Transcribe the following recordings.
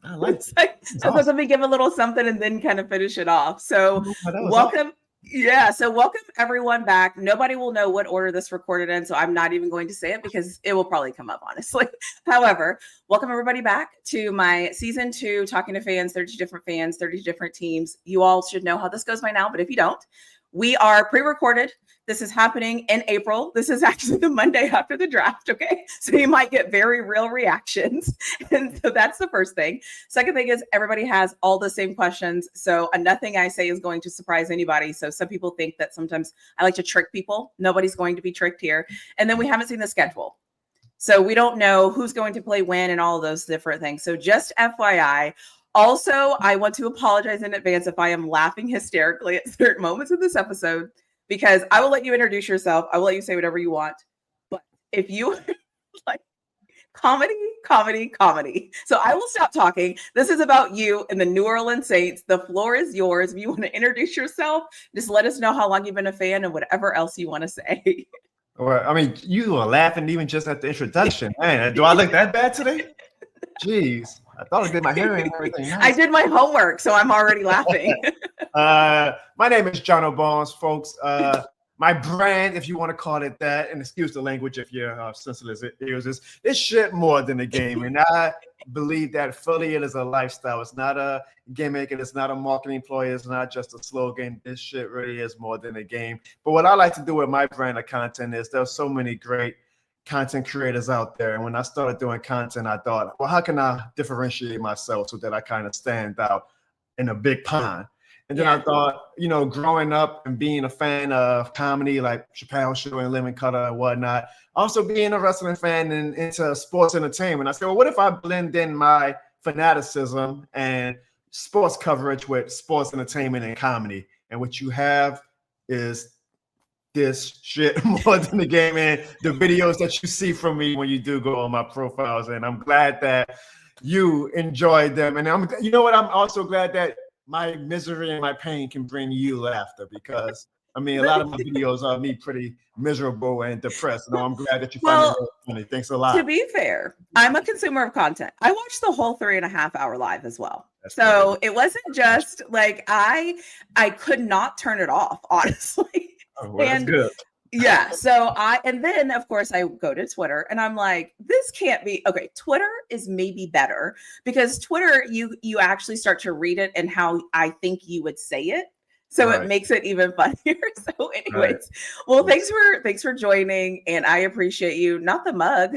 I like It's like, so awesome. Let me give a little something and then kind of finish it off. So welcome. Awesome. Yeah. So welcome everyone back. Nobody will know what order this recorded in. So I'm not even going to say it because it will probably come up, honestly. However, welcome everybody back to my season 2, talking to fans, 30 different fans, 30 different teams. You all should know how this goes by now, but if you don't, we are pre-recorded. This is happening in April. This is actually the Monday after the draft, okay? So you might get very real reactions. And so that's the first thing. Second thing is everybody has all the same questions. So nothing I say is going to surprise anybody. So some people think that sometimes I like to trick people. Nobody's going to be tricked here. And then we haven't seen the schedule. So we don't know who's going to play when and all of those different things. So just FYI. Also, I want to apologize in advance if I am laughing hysterically at certain moments of this episode, because I will let you introduce yourself. I will let you say whatever you want. But if you like comedy. So I will stop talking. This is about you and the New Orleans Saints. The floor is yours. If you want to introduce yourself, just let us know how long you've been a fan and whatever else you want to say. Well, I mean, you were laughing even just at the introduction. Man, do I look that bad today? Jeez. I thought I did my hair and everything. Nice. I did my homework, so I'm already laughing. My name is Jono Barnes, folks. My brand, if you want to call it that, and excuse the language if you're sensitive ears, is it's shit more than a game. And I believe that fully it is a lifestyle. It's not a gimmick, and it's not a marketing ploy. It's not just a slogan. This shit really is more than a game. But what I like to do with my brand of content is there's so many great content creators out there. And when I started doing content, I thought, well, how can I differentiate myself so that I kind of stand out in a big pond? And then I thought, you know, growing up and being a fan of comedy like Chappelle Show and Lemon Cutter and whatnot, also being a wrestling fan and into sports entertainment, I said, well, what if I blend in my fanaticism and sports coverage with sports entertainment and comedy? And what you have is this shit more than the game and the videos that you see from me when you do go on my profiles. And I'm glad that you enjoyed them. And you know what? I'm also glad that my misery and my pain can bring you laughter, because I mean, a lot of my videos are me pretty miserable and depressed. And I'm glad that you find it really funny. Thanks a lot. To be fair, I'm a consumer of content. I watched the whole 3.5 hour live as well. That's so crazy. It wasn't just like I could not turn it off, honestly. Oh, well, that's good. Yeah. So and then of course I go to Twitter and I'm like, this can't be okay. Twitter is maybe better because Twitter, you actually start to read it and how I think you would say it. So it makes it even funnier. So anyways, well, thanks for joining, and I appreciate you. Not the mug.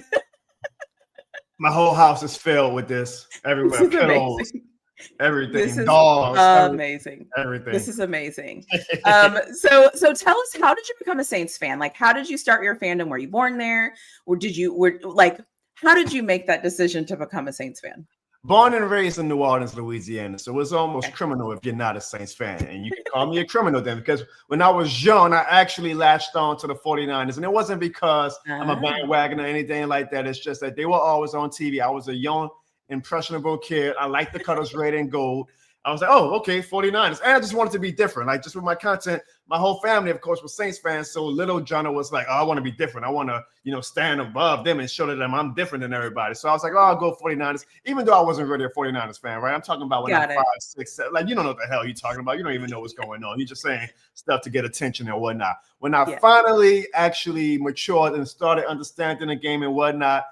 My whole house is filled with this everywhere. This is amazing. Everything. This is dogs, amazing. Everything. This is amazing. So tell us, how did you become a Saints fan? Like, how did you start your fandom? Were you born there, or how did you make that decision to become a Saints fan? Born and raised in New Orleans, Louisiana. So it's almost criminal if you're not a Saints fan. And you can call me a criminal then, because when I was young, I actually latched on to the 49ers. And it wasn't because I'm a bandwagon or anything like that. It's just that they were always on TV. I was a young, impressionable kid. I liked the colors red and gold. I was like, oh, okay, 49ers. And I just wanted to be different. Like, just with my content, my whole family, of course, was Saints fans. So little Jono was like, oh, I want to be different. I want to, stand above them and show them I'm different than everybody. So I was like, oh, I'll go 49ers, even though I wasn't really a 49ers fan, right? I'm talking about when I'm 5, 6, 7. Like, you don't know what the hell you're talking about. You don't even know what's going on. You're just saying stuff to get attention and whatnot. When I finally actually matured and started understanding the game and whatnot,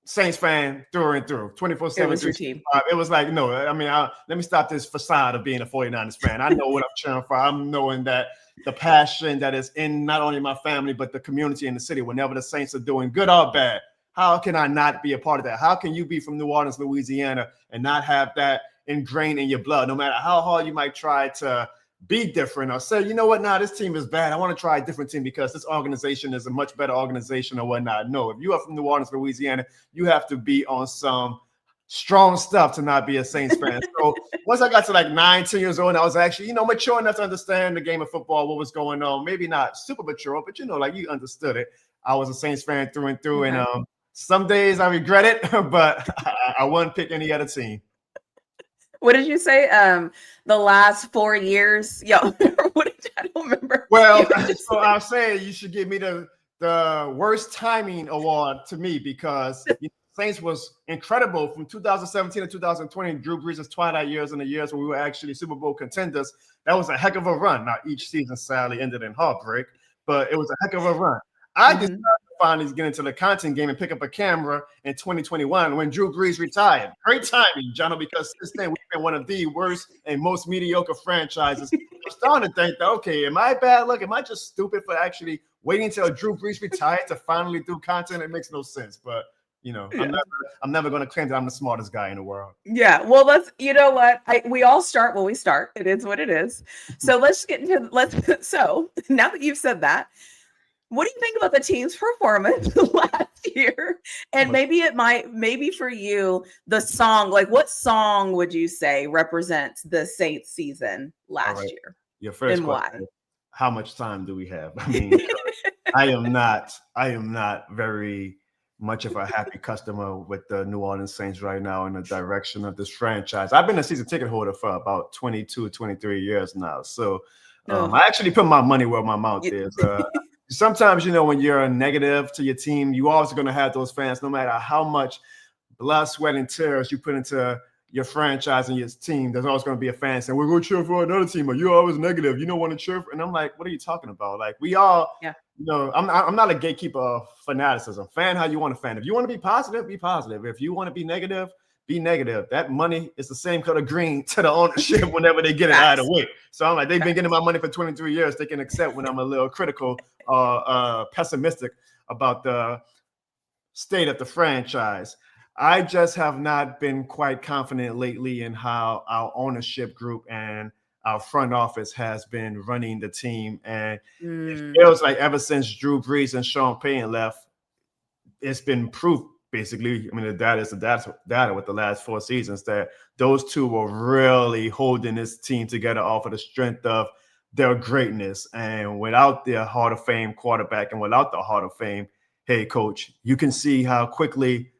Saints fan through and through, 24/7. It was your team. It was like, no, I mean, let me stop this facade of being a 49ers fan. I know what I'm cheering for. I'm knowing that the passion that is in not only my family, but the community in the city, whenever the Saints are doing good or bad, how can I not be a part of that? How can you be from New Orleans, Louisiana, and not have that ingrained in your blood, no matter how hard you might try to be different or say, you know what, this team is bad. I want to try a different team because this organization is a much better organization or whatnot. No, if you are from New Orleans, Louisiana, you have to be on some strong stuff to not be a Saints fan. So once I got to like 9, 10 years old, I was actually, mature enough to understand the game of football, what was going on. Maybe not super mature, but you understood it. I was a Saints fan through and through. And some days I regret it, but I wouldn't pick any other team. What did you say? The last 4 years? I don't remember. Well, so I'll say you should give me the worst timing award to me, because Saints was incredible from 2017 to 2020. Drew Brees' twilight years and the years when we were actually Super Bowl contenders. That was a heck of a run. Now, each season sadly ended in heartbreak, but it was a heck of a run. I decided to finally get into the content game and pick up a camera in 2021 when Drew Brees retired. Great timing, Jono, because since then we've been one of the worst and most mediocre franchises. I'm starting to think that, okay, am I bad luck? Am I just stupid for actually waiting until Drew Brees retired to finally do content? It makes no sense, but I'm never going to claim that I'm the smartest guy in the world. Yeah, well, we all start when we start. It is what it is. So let's get into So now that you've said that, what do you think about the team's performance last year? And maybe for you, the song, like what song would you say represents the Saints season last year? Your first and question, why? How much time do we have? I mean, I am not very much of a happy customer with the New Orleans Saints right now in the direction of this franchise. I've been a season ticket holder for about 22, 23 years now. So I actually put my money where my mouth is. Sometimes, when you're a negative to your team, you always going to have those fans, no matter how much blood, sweat, and tears you put into your franchise and your team. There's always going to be a fan saying, we're going to cheer for another team, or you're always negative. You don't want to cheer for. And I'm like, what are you talking about? Like, we all, I'm not a gatekeeper of fanaticism. Fan how you want to fan. If you want to be positive, be positive. If you want to be negative, be negative. That money is the same color green to the ownership whenever they get it either way. So I'm like, they've been getting my money for 23 years. They can accept when I'm a little critical or pessimistic about the state of the franchise. I just have not been quite confident lately in how our ownership group and our front office has been running the team. And it feels like ever since Drew Brees and Sean Payton left, it's been proof, basically. I mean, the data is the data with the last 4 seasons that those two were really holding this team together off of the strength of their greatness. And without their Hall of Fame quarterback and without the Hall of Fame head coach, you can see how quickly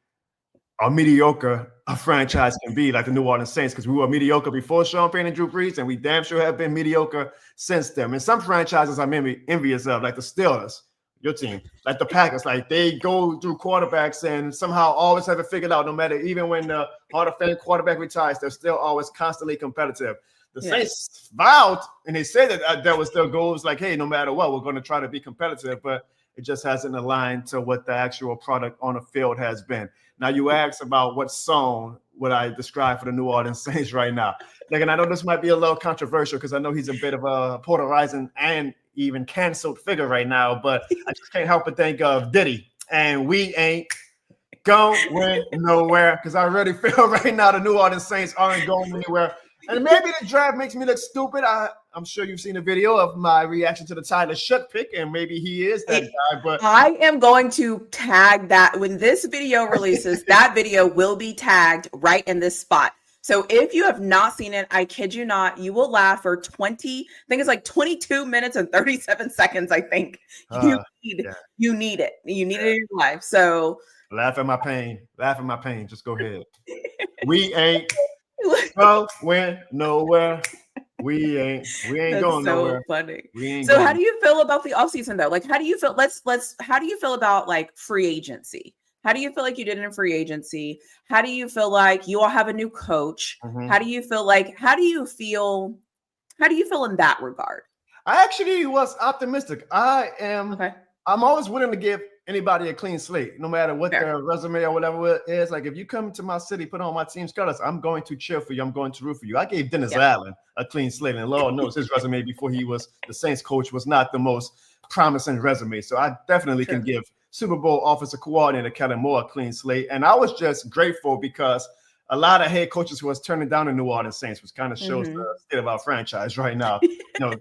a mediocre franchise can be, like the New Orleans Saints, because we were mediocre before Sean Payton and Drew Brees, and we damn sure have been mediocre since then. And some franchises I'm envious of, like the Steelers, your team, like the Packers, like they go through quarterbacks and somehow always have it figured out, no matter, even when the Hall of Fame quarterback retires, they're still always constantly competitive. The Saints vowed, and they said that was their goals, like, hey, no matter what, we're going to try to be competitive, but it just hasn't aligned to what the actual product on the field has been. Now, you asked about what song would I describe for the New Orleans Saints right now. Like, and I know this might be a little controversial because I know he's a bit of a polarizing and even canceled figure right now, but I just can't help but think of Diddy and We Ain't Going Nowhere, because I already feel right now the New Orleans Saints aren't going anywhere. And maybe the draft makes me look stupid. I'm sure you've seen a video of my reaction to the Tyler Shook pick, and maybe he is that guy. But I am going to tag that when this video releases. That video will be tagged right in this spot. So if you have not seen it, I kid you not, you will laugh for 22 minutes and 37 seconds. I think you need it. You need it in your life. So laugh at my pain. Just go ahead. We ain't going nowhere. We ain't going nowhere. Funny. So how do you feel about the offseason though? Like, how do you feel? How do you feel about like free agency? How do you feel like you did in free agency? How do you feel like you all have a new coach? How do you feel in that regard? I actually was optimistic. I'm always willing to give anybody a clean slate, no matter what their resume or whatever it is. Like, if you come to my city, put on my team's colors, I'm going to cheer for you. I'm going to root for you. I gave Dennis Allen a clean slate, and Lord knows his resume before he was the Saints coach was not the most promising resume. So I definitely can give Super Bowl offensive coordinator Kellen Moore a clean slate. And I was just grateful because a lot of head coaches who was turning down the New Orleans Saints, which kind of shows the state of our franchise right now.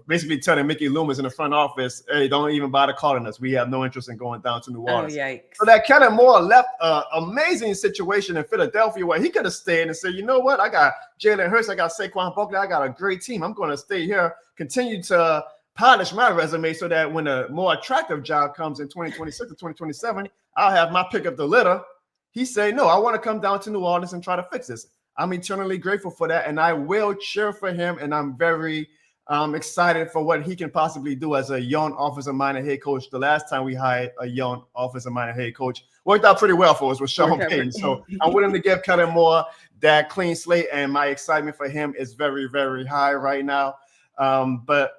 Basically telling Mickey Loomis in the front office, hey, don't even bother calling us. We have no interest in going down to New Orleans. So that Kellen Moore left an amazing situation in Philadelphia where he could have stayed and said, you know what? I got Jalen Hurts. I got Saquon Barkley. I got a great team. I'm going to stay here, continue to polish my resume so that when a more attractive job comes in 2026 or 2027, I'll have my pick of the litter. He said, no, I want to come down to New Orleans and try to fix this. I'm eternally grateful for that, and I will cheer for him, and I'm very I'm excited for what he can possibly do as a young offensive-minded head coach. The last time we hired a young offensive-minded head coach, worked out pretty well for us with Sean Payton. So I'm willing to give Kellen Moore that clean slate, and my excitement for him is very, very high right now. But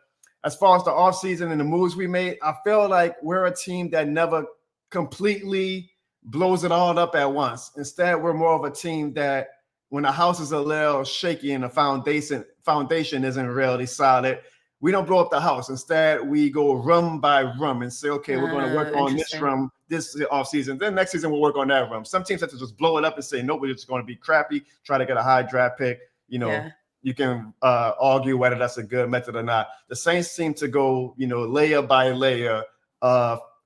as far as the offseason and the moves we made, I feel like we're a team that never completely blows it all up at once. Instead, we're more of a team that when the house is a little shaky and the foundation isn't really solid, we don't blow up the house. Instead, we go room by room and say, okay, we're going to work on this room this offseason. Then next season, we'll work on that room. Some teams have to just blow it up and say, no, we're just going to be crappy, try to get a high draft pick. You can argue whether that's a good method or not. The Saints seem to go, layer by layer,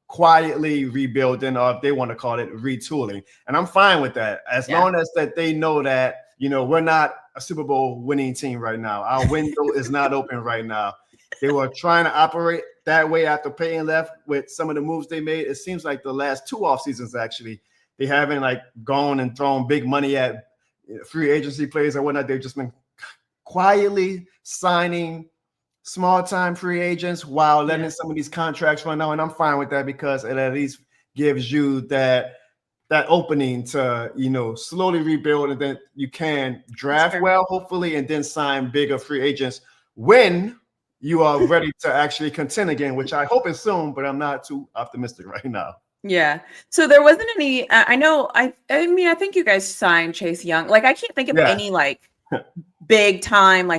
quietly rebuilding, or if they want to call it retooling. And I'm fine with that, as long as that they know that, we're not a Super Bowl winning team right now. Our window is not open right now. They were trying to operate that way after Payton left with some of the moves they made. It seems like the last 2 off seasons, actually, they haven't gone and thrown big money at free agency players or whatnot. They've just been quietly signing small-time free agents while letting some of these contracts run out, and I'm fine with that because it at least gives you that opening to slowly rebuild, and then you can draft well, hopefully, and then sign bigger free agents when you are ready to actually contend again, which I hope is soon, but I'm not too optimistic right now. Yeah. So there wasn't any. I know. I mean, I think you guys signed Chase Young. I can't think of any big time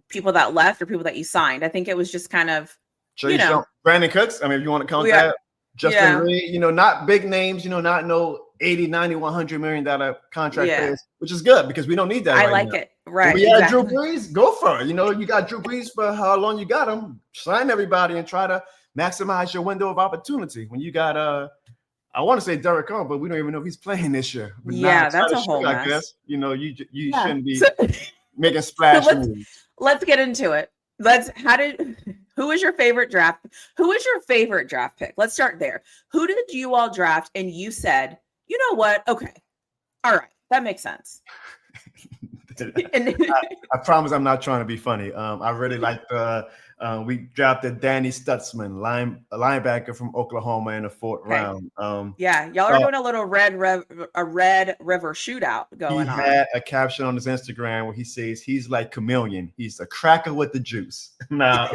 people that left or people that you signed. I think it was just kind of Brandon Cooks. I mean, if you want to count that, Justin Reed, not big names, not no 80, 90, $100 million contract players, which is good because we don't need that. I like it. Right. When we had Drew Brees, go for it. You got Drew Brees for how long you got him. Sign everybody and try to maximize your window of opportunity. When you got I want to say Derek Carr, but we don't even know if he's playing this year. But that's a whole mess. I guess you shouldn't be making splash moves. Let's get into it. Who is your favorite draft? Who is your favorite draft pick? Let's start there. Who did you all draft and you said, you know what? Okay. All right. That makes sense. I promise I'm not trying to be funny. I really like we drafted Danny Stutzman, linebacker from Oklahoma in the 4th round. Y'all are doing a little Red River shootout going on. He had a caption on his Instagram where he says he's like chameleon. He's a cracker with the juice. Now,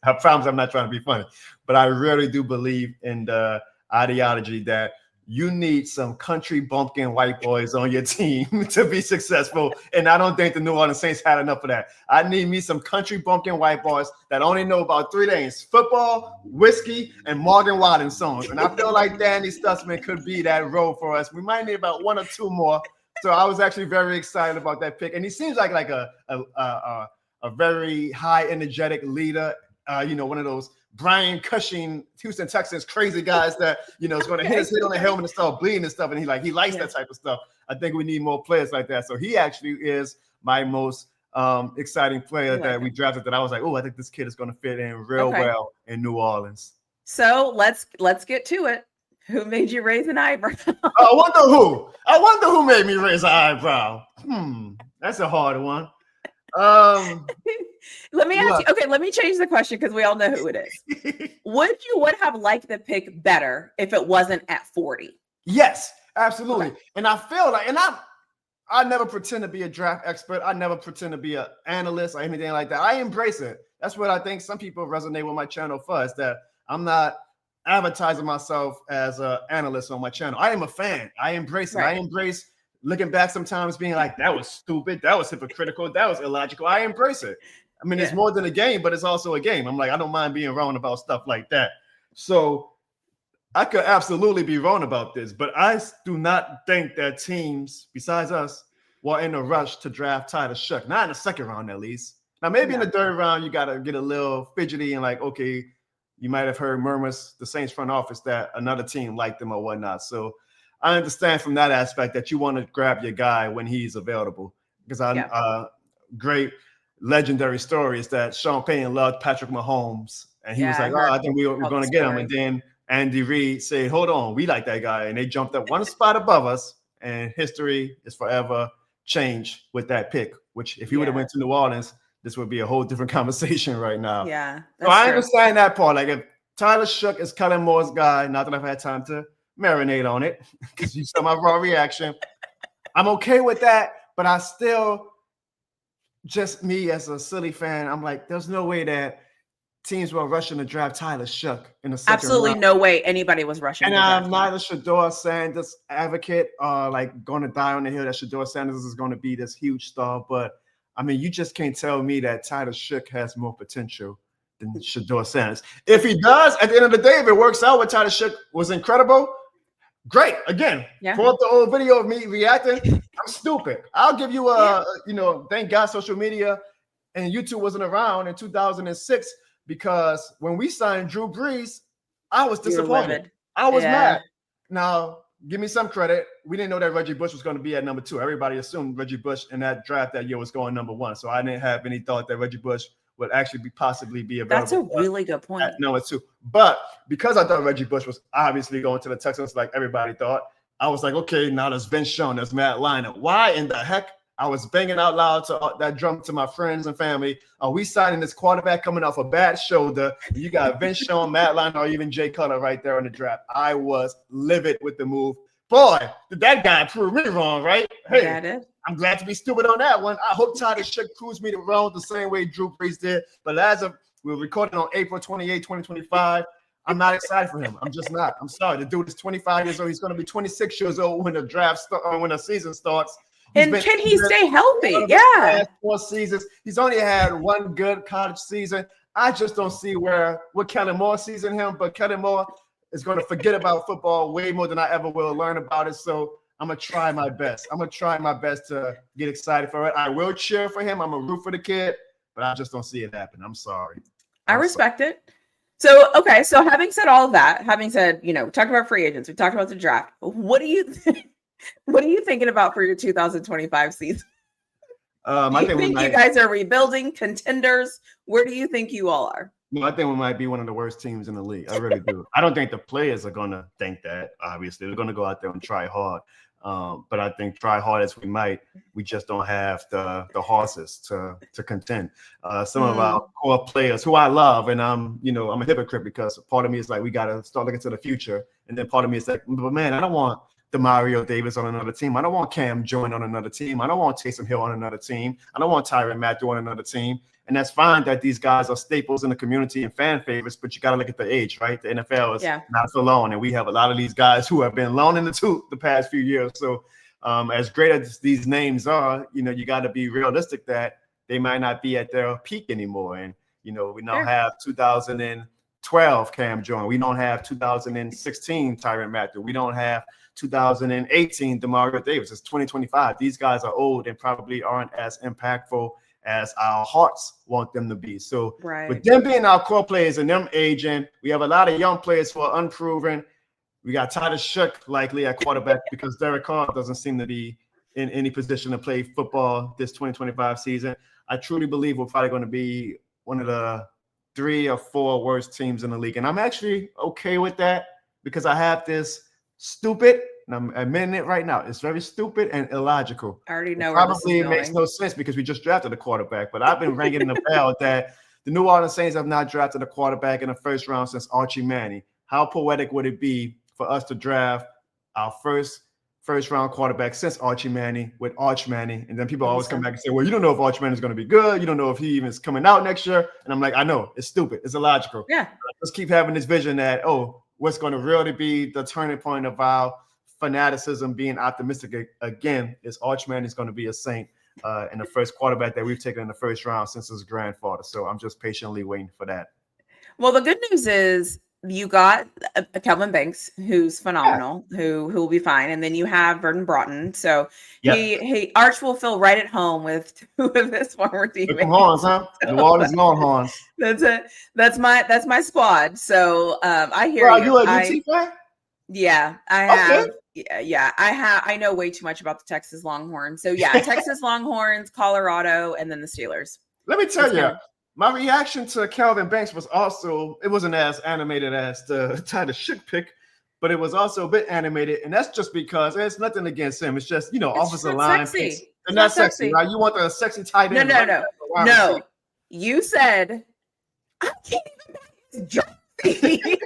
I promise I'm not trying to be funny, but I really do believe in the ideology that you need some country bumpkin white boys on your team to be successful. And I don't think the New Orleans Saints had enough of that. I need me some country bumpkin white boys that only know about 3 things: football, whiskey, and Morgan Wallen songs. And I feel like Danny Stutzman could be that role for us. We might need about 1 or 2 more. So I was actually very excited about that pick. And he seems like a very high energetic leader, one of those Brian Cushing, Houston Texans, crazy guys that, is going to hit his head on the helmet and start bleeding and stuff. And he likes that type of stuff. I think we need more players like that. So he actually is my most exciting player that we drafted that I was like, oh, I think this kid is going to fit in real well in New Orleans. So let's get to it. Who made you raise an eyebrow? I wonder who made me raise an eyebrow. That's a hard one. Let me ask you. Okay, let me change the question because we all know who it is. Would you have liked the pick better if it wasn't at 40? Yes, absolutely. Okay. And I feel like, and I never pretend to be a draft expert. I never pretend to be an analyst or anything like that. I embrace it. That's what I think some people resonate with my channel for, is that I'm not advertising myself as an analyst on my channel. I am a fan. I embrace it. I embrace looking back sometimes being like, that was stupid, that was hypocritical, that was illogical. I embrace it. I mean, it's more than a game, but it's also a game. I'm like, I don't mind being wrong about stuff like that. So I could absolutely be wrong about this, but I do not think that teams besides us were in a rush to draft Tyler Shough. Not in the 2nd round, at least. Now, maybe in the 3rd round, you got to get a little fidgety and like, okay, you might have heard murmurs, the Saints front office, that another team liked them or whatnot. So I understand from that aspect that you want to grab your guy when he's available, because great legendary story is that Sean Payton loved Patrick Mahomes, and he was like, "Oh, I think we're going to get him." And then Andy Reid said, "Hold on, we like that guy," and they jumped up 1 spot above us, and history is forever changed with that pick. Which, if he would have went to New Orleans, this would be a whole different conversation right now. Yeah. So I understand that part. Like if Tyler Shook is Kellen Moore's guy, not that I've had time to marinate on it because you saw my raw reaction. I'm okay with that, but I still, just me as a silly fan, I'm like, there's no way that teams were rushing to draft Tyler Shook in the second Absolutely round. No way anybody was rushing. And I'm not a Shedeur Sanders advocate, like going to die on the hill that Shedeur Sanders is going to be this huge star. But I mean, you just can't tell me that Tyler Shook has more potential than Shedeur Sanders. If he does, at the end of the day, if it works out, what Tyler Shook was incredible. Great. Again, pull up the old video of me reacting. I'm stupid. I'll give you thank God social media and YouTube wasn't around in 2006 because when we signed Drew Brees, I was disappointed. I was mad. Now, give me some credit. We didn't know that Reggie Bush was going to be at number 2. Everybody assumed Reggie Bush in that draft that year was going number 1. So I didn't have any thought that Reggie Bush would actually possibly be available. That's a really good point. At number 2. But because I thought Reggie Bush was obviously going to the Texans like everybody thought, I was like, okay, now there's Vince Schoen, there's Matt Leinart. Why in the heck? I was banging out loud to that drum to my friends and family. Are we signing this quarterback coming off a bad shoulder? You got Vince Schoen, Matt Leinart, or even Jay Cutler right there in the draft. I was livid with the move. Boy, did that guy prove me wrong, right? Hey, I'm glad to be stupid on that one. I hope Tyler Shook proves me wrong the same way Drew Brees did. But as of we're recording on April 28, 2025, I'm not excited for him. I'm just not. I'm sorry. The dude is 25 years old. He's going to be 26 years old when when the season starts. And can he stay healthy? Yeah. 4 seasons. He's only had one good college season. I just don't see what Kellen Moore sees in him. But Kellen Moore is going to forget about football way more than I ever will learn about it. So I'm going to try my best. I'm going to try my best to get excited for it. I will cheer for him. I'm going to root for the kid. But I just don't see it happen. I'm sorry. I respect it. So, okay. So having said all of that, having said, we talked about free agents, we talked about the draft. What are you thinking about for your 2025 season? I think you guys are rebuilding, contenders. Where do you think you all are? No, I think we might be one of the worst teams in the league. I really do. I don't think the players are going to think that, obviously. They're going to go out there and try hard. But I think try hard as we might, we just don't have the horses to contend. Some of our core players who I love, and I'm a hypocrite because part of me is like, we got to start looking to the future. And then part of me is like, but man, I don't want Demario Davis on another team. I don't want Cam Jordan on another team. I don't want Taysom Hill on another team. I don't want Tyrann Matthew on another team. And that's fine that these guys are staples in the community and fan favorites, but you got to look at the age, right? The NFL is not so long, and we have a lot of these guys who have been loaned in the past few years. So as great as these names are, you got to be realistic that they might not be at their peak anymore. And, we now have 2012 Cam Jordan. We don't have 2016 Tyrann Matthew. We don't have 2018 Demario Davis. It's 2025. These guys are old and probably aren't as impactful as our hearts want them to be. So with them being our core players and them aging, we have a lot of young players who are unproven. We got Tyler Shook likely at quarterback because Derek Carr doesn't seem to be in any position to play football this 2025 season. I truly believe we're probably going to be one of the 3 or 4 worst teams in the league. And I'm actually okay with that because I have this stupid, and I'm admitting it right now, it's very stupid and illogical. I already know. Probably makes no sense because we just drafted a quarterback, but I've been ringing the bell that the New Orleans Saints have not drafted a quarterback in the first round since Archie Manning. How poetic would it be for us to draft our first round quarterback since Archie Manning with Arch Manning? And then people always come back and say, well, you don't know if Arch Manning is going to be good. You don't know if he even is coming out next year. And I'm like, I know, it's stupid. It's illogical. Yeah. Let's keep having this vision that, what's going to really be the turning point of our fanaticism being optimistic again is Arch Manning is going to be a Saint and the first quarterback that we've taken in the first round since his grandfather. So I'm just patiently waiting for that. Well, the good news is you got a Kelvin Banks, who's phenomenal, who will be fine. And then you have Vernon Broughton. So he Arch will feel right at home with his former teammates. Horns, huh? New Orleans Longhorns. That's it. That's my squad. So I hear you. Are you a UT fan? Yeah, I have. Okay. Yeah, I know way too much about the Texas Longhorns. So yeah, Texas Longhorns, Colorado, and then the Steelers. Let me tell you, my reaction to Kelvin Banks was also, it wasn't as animated as the Tyler Shook pick, but it was also a bit animated. And that's just because it's nothing against him. It's just, offensive line picks. They're not sexy, right? You want the sexy tight end. No. You said, I can't even buy his jersey.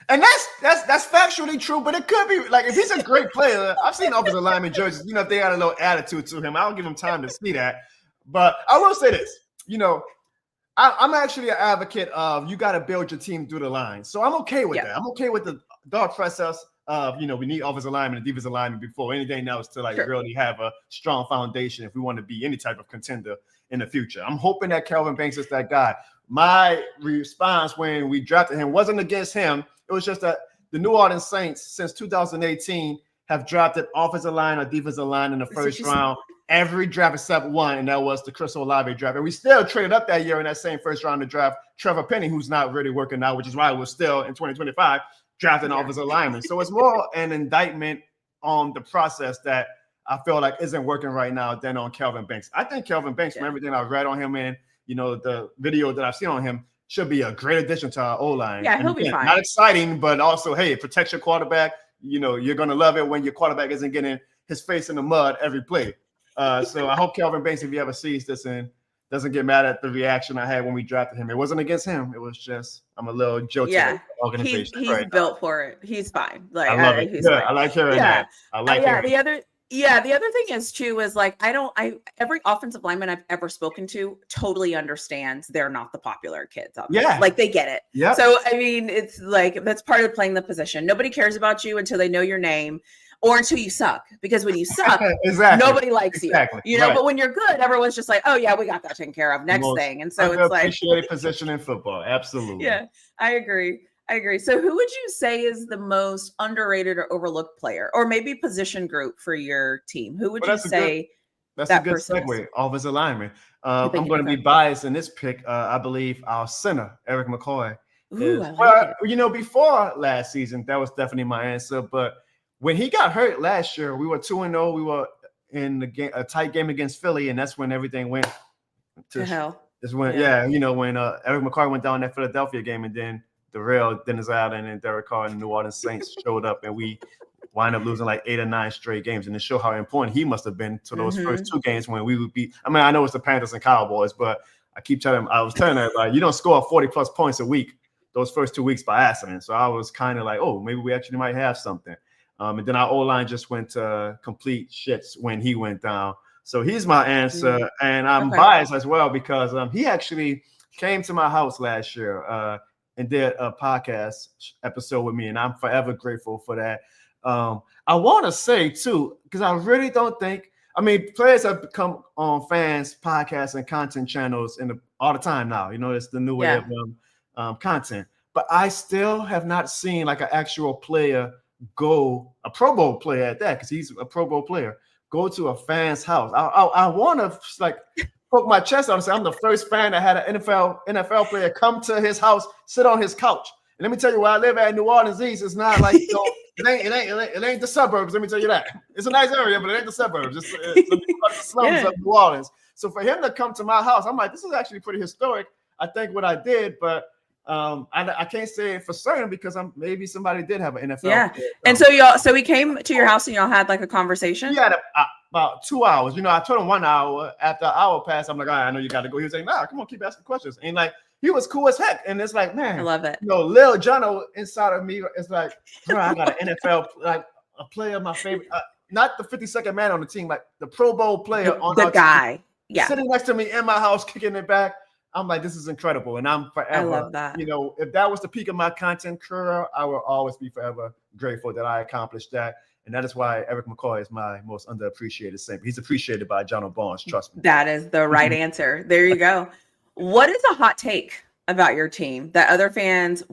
And that's factually true, but it could be like if he's a great player. I've seen offensive lineman jerseys, if they got a little attitude to him. I don't give him time to see that. But I will say this, I'm actually an advocate of you got to build your team through the line. So I'm okay with that. I'm okay with the thought process of, we need offensive lineman and defensive lineman before anything else to really have a strong foundation if we want to be any type of contender in the future. I'm hoping that Kelvin Banks is that guy. My response when we drafted him wasn't against him. It was just that the New Orleans Saints since 2018 have drafted offensive line or defensive line in the first round. Every draft except one, and that was the Chris Olave draft. And we still traded up that year in that same first round to draft Trevor Penny, who's not really working out, which is why we're still in 2025 drafting offensive linemen. So it's more an indictment on the process that I feel like isn't working right now than on Kelvin Banks. I think Kelvin Banks, from everything I've read on him and the video that I've seen on him, should be a great addition to our O-line. Yeah, he'll be fine. Not exciting, but also, hey, it protects your quarterback. You're going to love it when your quarterback isn't getting his face in the mud every play. So I hope Kelvin Banks, if he ever sees this and doesn't get mad at the reaction I had when we drafted him. It wasn't against him. It was just I'm a little jokey. Yeah, organization. He's built for it. He's fine. Like I love it. He's fine. I like hearing that. I like hearing the other thing is too is like every offensive lineman I've ever spoken to totally understands they're not the popular kids. Like they get it. Yeah. So I mean, it's like that's part of playing the position. Nobody cares about you until they know your name. Or until you suck, because when you suck, nobody likes you. But when you're good, everyone's just like, "Oh yeah, we got that taken care of." Next thing, and so it's like appreciated position in football. Absolutely. Yeah, I agree. So, who would you say is the most underrated or overlooked player, or maybe position group for your team? Who would you say? That's a good segue. Offensive lineman. I'm going to be biased in this pick. I believe our center, Eric McCoy. Before last season, that was definitely my answer, but when he got hurt last year, we were 2-0. We were in the game, a tight game against Philly, and that's when everything went to hell. When Eric McCoy went down that Philadelphia game, and then the real Dennis Allen and Derek Carr and the New Orleans Saints showed up, and we wind up losing like 8 or 9 straight games. And to show how important he must have been to those first 2 games when we would be. I mean, I know it's the Panthers and Cowboys, but I was telling everybody, you don't score 40+ points a week those first 2 weeks by accident. So I was kind of like, oh, maybe we actually might have something. And then our O-line just went to complete shits when he went down. So he's my answer. And I'm biased as well because he actually came to my house last year and did a podcast episode with me. And I'm forever grateful for that. I want to say, too, because I really don't think – players have become on fans, podcasts, and content channels all the time now. It's the new way of content. But I still have not seen like an actual player – go a Pro Bowl player at that, because he's a Pro Bowl player, go to a fan's house. I want to like poke my chest out and say I'm the first fan that had an NFL player come to his house, sit on his couch. And let me tell you, where I live at New Orleans East, it's not like it ain't the suburbs. Let me tell you that. It's a nice area, but it ain't the suburbs. It's the slums of New Orleans. So for him to come to my house, I'm like, this is actually pretty historic. I think what I did, but I can't say it for certain because maybe somebody did have an NFL. Yeah. And so we came to your house and y'all had like a conversation. We had about 2 hours. I told him 1 hour. After an hour passed, I'm like, all right, I know you got to go. He was like, nah, come on, keep asking questions. And like, he was cool as heck. And it's like, man, I love it. Lil Jono inside of me is like, bro, I got an NFL, like a player, my favorite, not the 52nd man on the team, like the Pro Bowl player on the guy. Yeah. Sitting next to me in my house, kicking it back. I'm like, this is incredible. And I'm forever. I love that. If that was the peak of my content career, I will always be forever grateful that I accomplished that. And that is why Eric McCoy is my most underappreciated saint. He's appreciated by Jono Barnes. Trust me. That is the right answer. There you go. What is a hot take about your team that other fans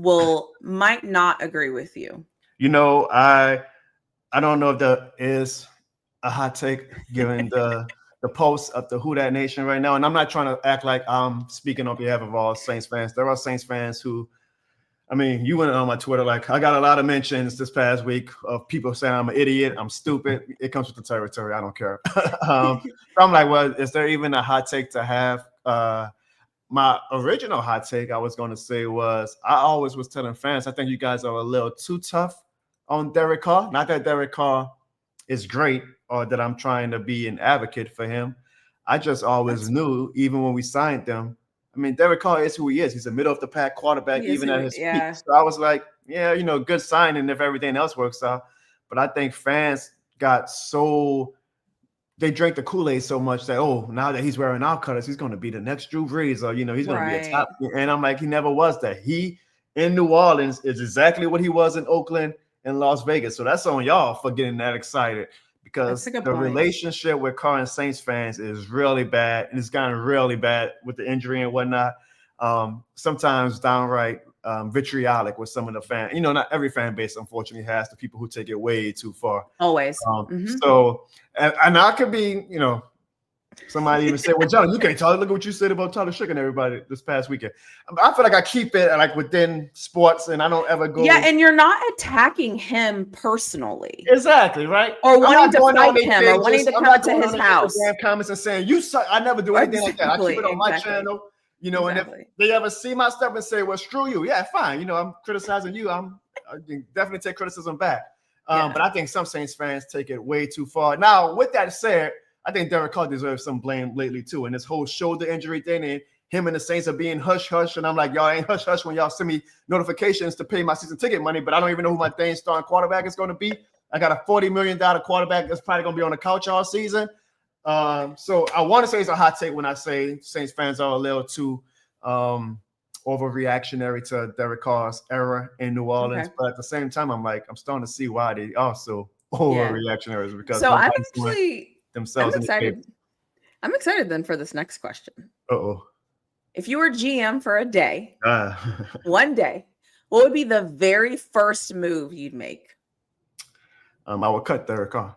might not agree with you? I don't know if that is a hot take given the posts of the Who Dat Nation right now. And I'm not trying to act like I'm speaking on behalf of all Saints fans. There are Saints fans who, you went on my Twitter, like I got a lot of mentions this past week of people saying I'm an idiot, I'm stupid. It comes with the territory. I don't care. So I'm like, well, is there even a hot take to have? My original hot take I was going to say was I always was telling fans, I think you guys are a little too tough on Derek Carr. Not that Derek Carr is great or that I'm trying to be an advocate for him. I just always knew, even when we signed them. I mean, Derek Carr is who he is. He's a middle of the pack quarterback, even at his peak. So I was like, yeah, good signing if everything else works out. But I think fans got they drank the Kool-Aid so much that, now that he's wearing our colors, he's going to be the next Drew Brees, or he's going to be a top. And I'm like, he never was that. He in New Orleans is exactly what he was in Oakland and Las Vegas. So that's on y'all for getting that excited, because the relationship with Carr and Saints fans is really bad, and it's gotten really bad with the injury and whatnot. Sometimes downright vitriolic with some of the fans. Not every fan base, unfortunately, has the people who take it way too far. Always. So, and I could be, somebody even say, well, John, you can't tell. Look at what you said about Tyler Shook and everybody this past weekend. I feel like I keep it like within sports, and I don't ever go. Yeah, and you're not attacking him personally. Exactly, right? Or wanting to fight him, or wanting to come to his house. Comments and saying, you suck. I never do anything like that. I keep it on my channel. And if they ever see my stuff and say, well, screw you, yeah, fine. I'm criticizing you. I can definitely take criticism back. But I think some Saints fans take it way too far. Now, with that said, I think Derek Carr deserves some blame lately, too. And this whole shoulder injury thing, and him and the Saints are being hush-hush. And I'm like, y'all ain't hush-hush when y'all send me notifications to pay my season ticket money, but I don't even know who my dang starting quarterback is going to be. I got a $40 million quarterback that's probably going to be on the couch all season. So I want to say it's a hot take when I say Saints fans are a little too overreactionary to Derek Carr's era in New Orleans. But at the same time, I'm starting to see why they are so overreactionary. Because so I'm excited. I'm excited then for this next question. If you were GM for a day, one day, what would be the very first move you'd make? I would cut Derek Carr.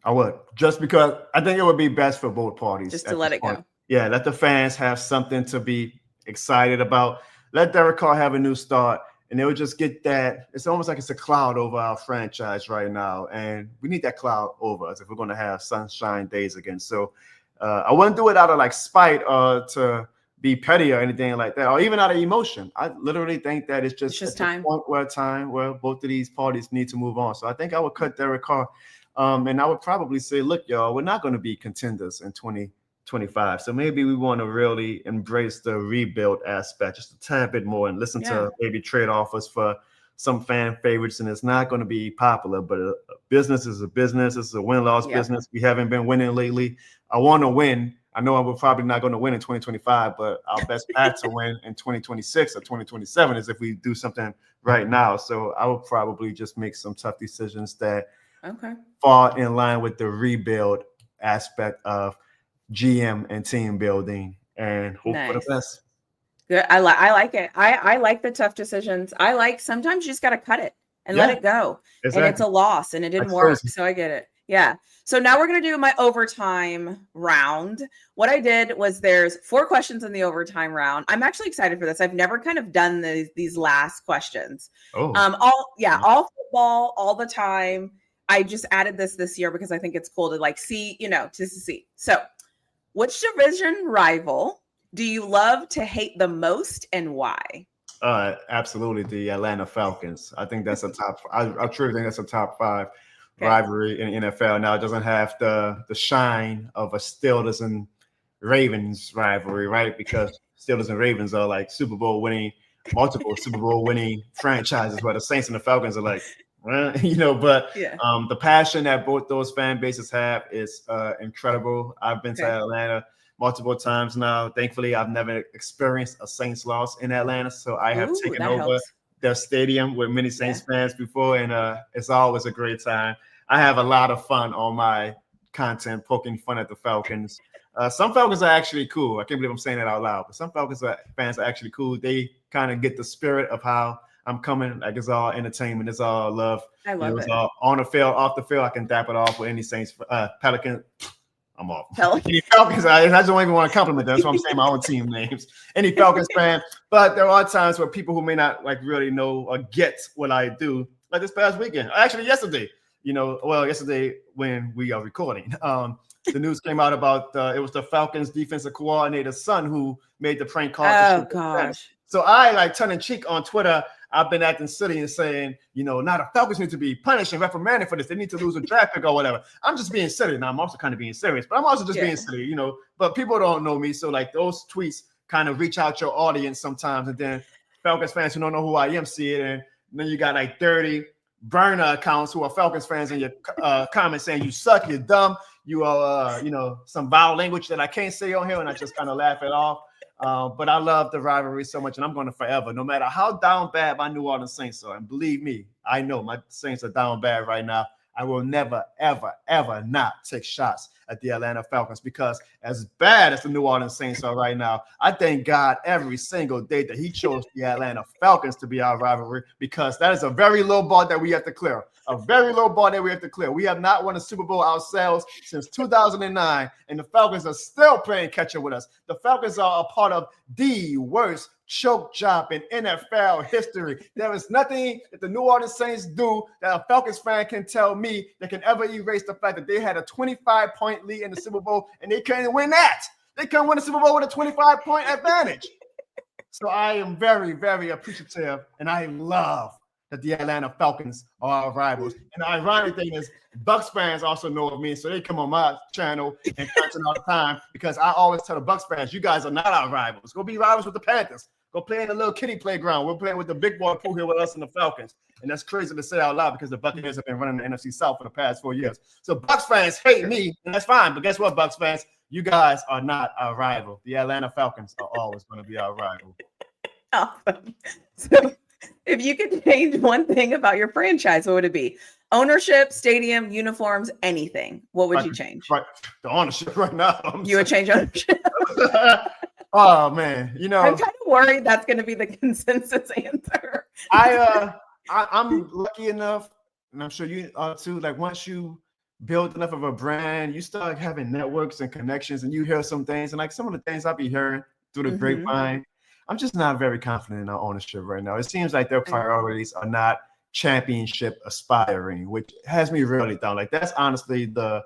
I would, just because I think it would be best for both parties. Just to let it go. Yeah, let the fans have something to be excited about. Let Derek Carr have a new start, and they would just get that. It's almost like it's a cloud over our franchise right now, and we need that cloud over us if we're going to have sunshine days again. So I wouldn't do it out of like spite or to be petty or anything like that, or even out of emotion. I literally think that it's just time. Where both of these parties need to move on. So I think I would cut Derek Carr, and I would probably say, look, y'all, we're not going to be contenders in 2025. So maybe we want to really embrace the rebuild aspect just a tad bit more and listen to maybe trade offers for some fan favorites. And it's not going to be popular, but a business is a business. It's a win-loss business. We haven't been winning lately. I want to win. I know we're probably not going to win in 2025, but our best path to win in 2026 or 2027 is if we do something right now. So I would probably just make some tough decisions that fall in line with the rebuild aspect of GM and team building, and hope for the best. Good. I like it. I like the tough decisions. I like sometimes you just got to cut it and let it go. Exactly. And it's a loss and it didn't work. So I get it. Yeah. So now we're going to do my overtime round. What I did was there's 4 questions in the overtime round. I'm actually excited for this. I've never kind of done these last questions. All football all the time. I just added this year because I think it's cool to see. So which division rival do you love to hate the most and why? Absolutely the Atlanta Falcons. I think that's a top. I truly think that's a top 5 rivalry in NFL. Now it doesn't have the shine of a Steelers and Ravens rivalry, right? Because Steelers and Ravens are like multiple Super Bowl winning franchises, where the Saints and the Falcons are like, the passion that both those fan bases have is incredible. I've been to Atlanta multiple times now. Thankfully, I've never experienced a Saints loss in Atlanta, so I have taken over their stadium with many Saints fans before, and it's always a great time. I have a lot of fun on my content poking fun at the Falcons. Some Falcons are actually cool. I can't believe I'm saying that out loud, but some Falcons fans are actually cool. They kind of get the spirit of how I'm coming. Like, it's all entertainment. It's all love. I love it. All on the field, off the field. I can dap it off with any Saints. Pelicans. I'm off. Any Falcons. I don't even want to compliment them. That's why I'm saying my own team names. Any Falcons fan. But there are times where people who may not really know or get what I do, like this past weekend. Actually, yesterday. Yesterday when we are recording, the news came out about it was the Falcons defensive coordinator's son who made the prank call. Oh gosh. So I, tongue in cheek on Twitter, I've been acting silly and saying, now the Falcons need to be punished and reprimanded for this. They need to lose a draft pick or whatever. I'm just being silly. Now I'm also kind of being serious, but I'm also just being silly, But people don't know me, so like those tweets kind of reach out your audience sometimes, and then Falcons fans who don't know who I am see it, and then you got like 30 burner accounts who are Falcons fans in your comments saying you suck, you're dumb, you are, some vile language that I can't say on here, and I just kind of laugh it off. But I love the rivalry so much, and I'm going to forever, no matter how down bad my New Orleans Saints are. And believe me, I know my Saints are down bad right now. I will never, ever, ever not take shots at the Atlanta Falcons, because as bad as the New Orleans Saints are right now, I thank God every single day that he chose the Atlanta Falcons to be our rivalry, because that is a very low bar that we have to clear. A very low bar that we have to clear. We have not won a Super Bowl ourselves since 2009, and the Falcons are still playing catch-up with us. The Falcons are a part of the worst choke job in NFL history. There is nothing that the New Orleans Saints do that a Falcons fan can tell me that can ever erase the fact that they had a 25-point lead in the Super Bowl and they couldn't win that. They couldn't win the Super Bowl with a 25-point advantage. So I am very, very appreciative, and I love that the Atlanta Falcons are our rivals. And the ironic thing is, Bucs fans also know of me, so they come on my channel and content all the time, because I always tell the Bucs fans, you guys are not our rivals. Go be rivals with the Panthers. Go play in the little kiddie playground. We're playing with the big boy pool here with us and the Falcons. And that's crazy to say out loud, because the Buccaneers have been running the NFC South for the past 4 years. So Bucs fans hate me, and that's fine. But guess what, Bucs fans? You guys are not our rival. The Atlanta Falcons are always going to be our rival. Awesome. So if you could change one thing about your franchise, what would it be? Ownership, stadium, uniforms, anything. What would you change? Right. The ownership right now. You would change ownership? Oh, man. I'm kind of worried that's going to be the consensus answer. I'm lucky enough, and I'm sure you are too, like once you build enough of a brand, you start having networks and connections, and you hear some things, and like some of the things I'll be hearing through the grapevine, I'm just not very confident in our ownership right now. It seems like their priorities are not championship aspiring, which has me really down. Like that's honestly the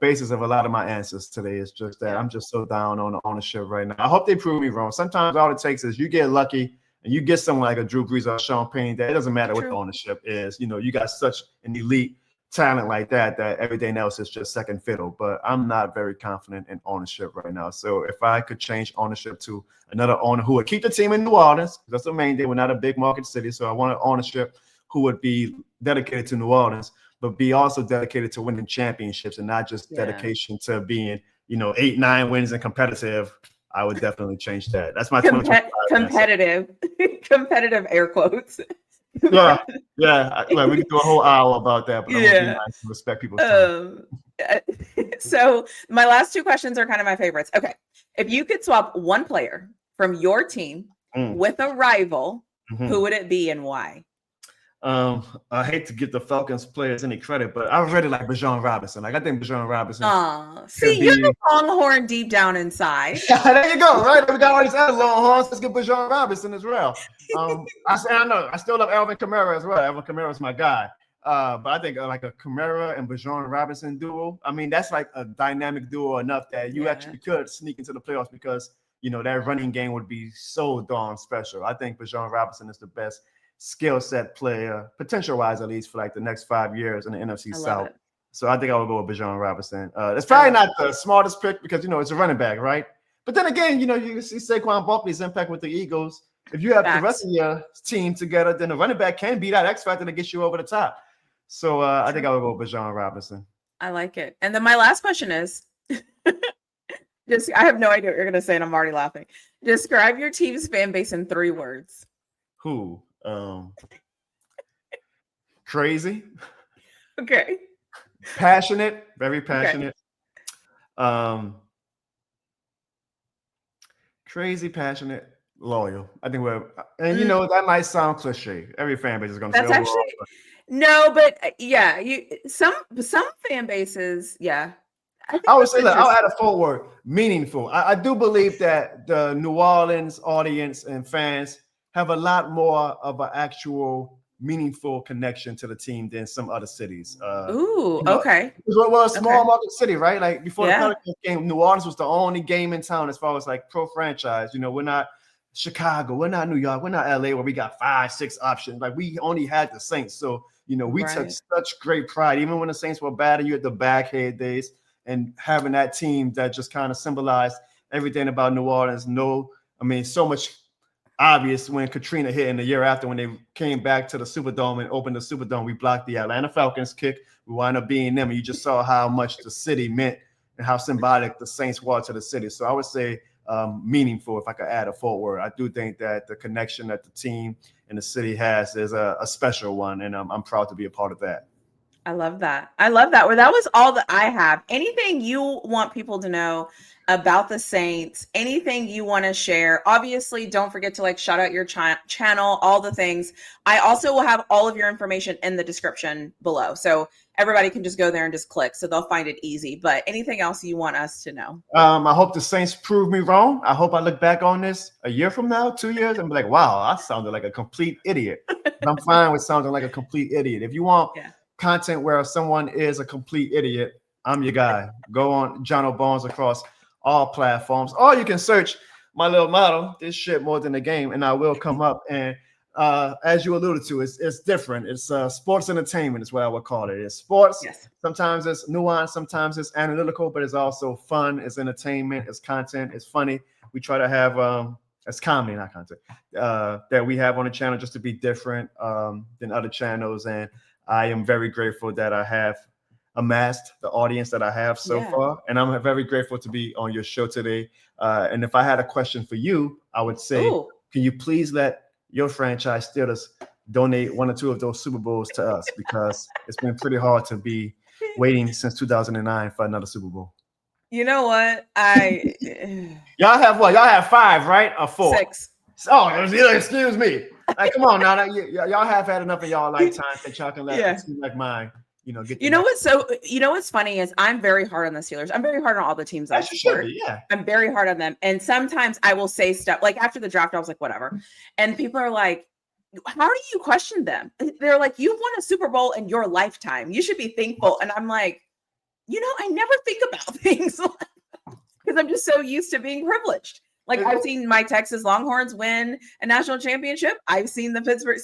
basis of a lot of my answers today, is just that I'm just so down on the ownership right now. I hope they prove me wrong. Sometimes all it takes is you get lucky and you get someone like a Drew Brees or Sean Payne, that it doesn't matter what the ownership is. You got such an elite talent like that everything else is just second fiddle. But I'm not very confident in ownership right now. So if I could change ownership to another owner who would keep the team in New Orleans, that's the main thing. We're not a big market city, so I want an ownership who would be dedicated to New Orleans, but be also dedicated to winning championships and not just dedication to being, 8-9 wins and competitive. I would definitely change that. That's my competitive air quotes. Yeah. We can do a whole hour about that, but I'm gonna be nice and respect people's time. So my last two questions are kind of my favorites. Okay, if you could swap one player from your team with a rival, who would it be and why? I hate to give the Falcons players any credit, but I really like Bijan Robinson. Like I think Bijan Robinson. See, you're the Longhorn deep down inside. There you go. Right, we got all these other Longhorns. Let's get Bijan Robinson as well. I know I still love Alvin Kamara as well. Alvin Kamara is my guy. But I think like a Kamara and Bijan Robinson duo. I mean, that's like a dynamic duo enough that you actually could sneak into the playoffs, because that running game would be so darn special. I think Bijan Robinson is the best skill set player, potential wise at least, for like the next 5 years in the NFC South. So I think I would go with Bijan Robinson. It's probably not the smartest pick, because it's a running back, right? But then again, you see Saquon Barkley's impact with the Eagles. If you have the rest of your team together, then the running back can be that X factor that gets you over the top. So I think I would go with Bijan Robinson. I like it. And then my last question is, I have no idea what you're going to say, and I'm already laughing. Describe your team's fan base in 3 words. Who? Crazy. Okay. Passionate, very passionate. Okay. Crazy, passionate, loyal. I think that might sound cliche. Every fan base is going to say that's actually no, but some fan bases, I would say that I'll add a 4 word: meaningful. I do believe that the New Orleans audience and fans have a lot more of an actual meaningful connection to the team than some other cities. Okay. We're a small market city, right? Like before the Pelicans game, New Orleans was the only game in town as far as like pro franchise. We're not Chicago, we're not New York, we're not LA where we got 5-6 options. Like we only had the Saints. So, we took such great pride, even when the Saints were bad and you had the backhead days, and having that team that just kind of symbolized everything about New Orleans. So much obvious when Katrina hit, and the year after when they came back to the Superdome and opened the Superdome, we blocked the Atlanta Falcons kick. We wound up being them. And you just saw how much the city meant and how symbolic the Saints were to the city. So I would say meaningful, if I could add a full word. I do think that the connection that the team and the city has is a special one, and I'm proud to be a part of that. I love that. Well, that was all that I have. Anything you want people to know about the Saints, anything you want to share? Obviously, don't forget to shout out your channel, all the things. I also will have all of your information in the description below. So everybody can just go there and just click. So they'll find it easy. But anything else you want us to know? I hope the Saints prove me wrong. I hope I look back on this a year from now, 2 years, and be like, wow, I sounded like a complete idiot. I'm fine with sounding like a complete idiot. If you want content where someone is a complete idiot, I'm your guy. Go on Jono Bones across all platforms, or you can search my little model, This Shit More Than a Game, and I will come up. And as you alluded to, it's different. It's sports entertainment is what I would call it. It's sports. Yes. Sometimes it's nuanced, sometimes it's analytical, but it's also fun. It's entertainment. It's content. It's funny. We try to have it's comedy, not content, that we have on the channel just to be different than other channels. And I am very grateful that I have amassed the audience that I have so far. And I'm very grateful to be on your show today. And if I had a question for you, I would say, can you please let your franchise Steelers donate 1 or 2 of those Super Bowls to us? Because it's been pretty hard to be waiting since 2009 for another Super Bowl. You know what? Y'all have what? Y'all have 5, right? Or 4? 6. Oh, excuse me. Like, come on now. Y'all have had enough of y'all lifetime that y'all can let a team like mine, get. What's funny is I'm very hard on the Steelers. I'm very hard on all the teams I support. I'm very hard on them. And sometimes I will say stuff like after the draft, I was like, whatever. And people are like, how do you question them? They're like, you've won a Super Bowl in your lifetime. You should be thankful. And I'm like, I never think about things because I'm just so used to being privileged. Like I've seen my Texas Longhorns win a national championship. I've seen the Pittsburgh.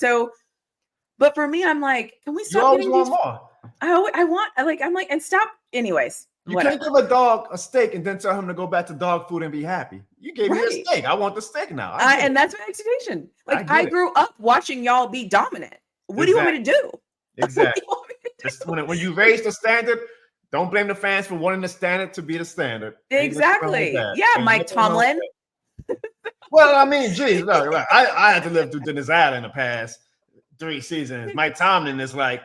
But for me, I'm like, can we stop getting these? More. I'm like, and stop. Anyways, you can't give a dog a steak and then tell him to go back to dog food and be happy. You gave me a steak. I want the steak now. And that's my expectation. Like I grew up watching y'all be dominant. What do you want me to do? Exactly. When you raise the standard, don't blame the fans for wanting the standard to be the standard. Exactly. Yeah, Mike Tomlin. Well, I mean, geez, look, I had to live through Dennis Allen in the past 3 seasons. Mike Tomlin is like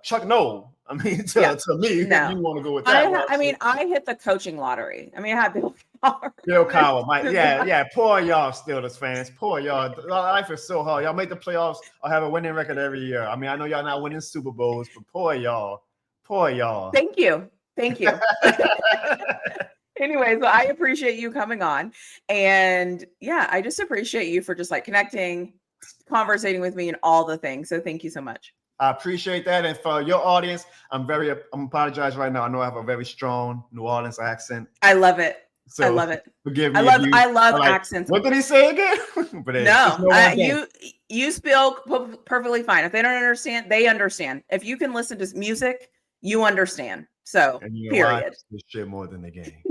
Chuck Noll. I mean, to me, no. You want to go with that. I hit the coaching lottery. I had Bill Cowher. Bill Cowher, Mike. Yeah. Poor y'all, Steelers fans. Poor y'all. Life is so hard. Y'all make the playoffs or have a winning record every year. I know y'all not winning Super Bowls, but poor y'all. Poor y'all. Thank you. Anyways, I appreciate you coming on. And I just appreciate you for just connecting, conversating with me and all the things. So thank you so much. I appreciate that. And for your audience, I'm apologize right now. I know I have a very strong New Orleans accent. I love it. So I love it. Forgive me. I love accents. What did he say again? You speak perfectly fine. If they don't understand, they understand. If you can listen to music, you understand. So, period. This shit more than the game.